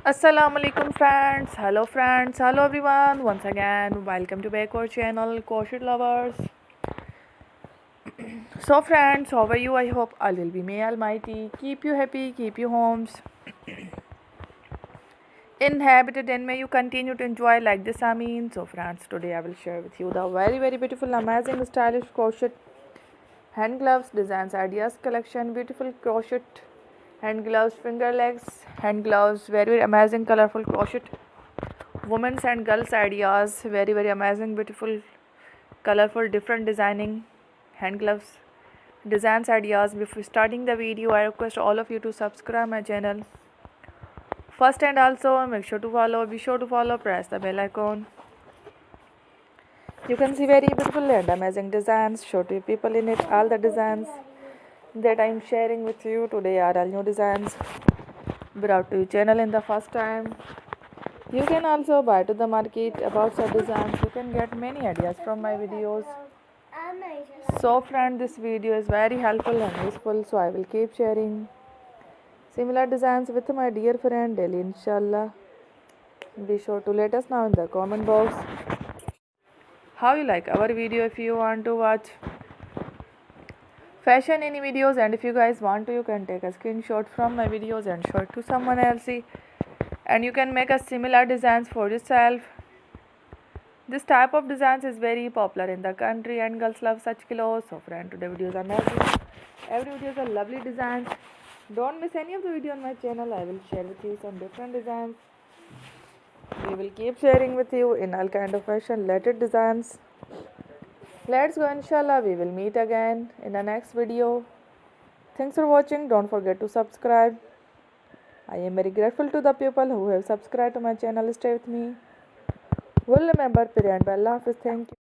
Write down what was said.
Assalamu alaikum friends, hello everyone, once again welcome to back our channel Crochet lovers. So friends, how are you? I hope all will be may almighty keep you happy, keep you homes inhabited, and may you continue to enjoy like this. I mean, so friends, today I will share with you the very beautiful, amazing, stylish crochet hand gloves designs ideas collection. Beautiful crochet hand gloves, fingerless hand gloves, very amazing colorful crochet women's and girls ideas, very amazing, beautiful, colorful, different designing hand gloves designs ideas. Before starting the video, I request all of you to subscribe my channel first, and also make sure to follow, be sure to follow, press the bell icon. You can see very beautiful and amazing designs, show to people in it. All the designs that I am sharing with you today are all new designs brought to your channel in the first time. You can also buy to the market about such designs. You can get many ideas from my videos. So friend, this video is very helpful and useful, so I will keep sharing similar designs with my dear friend daily, inshallah. Be sure to let us know in the comment box how you like our video. If you want to watch fashion any videos, and if you guys want to, you can take a screenshot from my videos and show it to someone else, and you can make a similar designs for yourself. This type of designs is very popular in the country and girls love such clothes. So friend, today videos are amazing. Every video is a lovely designs. Don't miss any of the video on my channel. I will share with you some different designs. We will keep sharing with you in all kind of fashion related designs. Let's go, inshallah. We will meet again in the next video. Thanks for watching. Don't forget to subscribe. I am very grateful to the people who have subscribed to my channel. Stay with me. Will remember Piri and Bella. Thank you.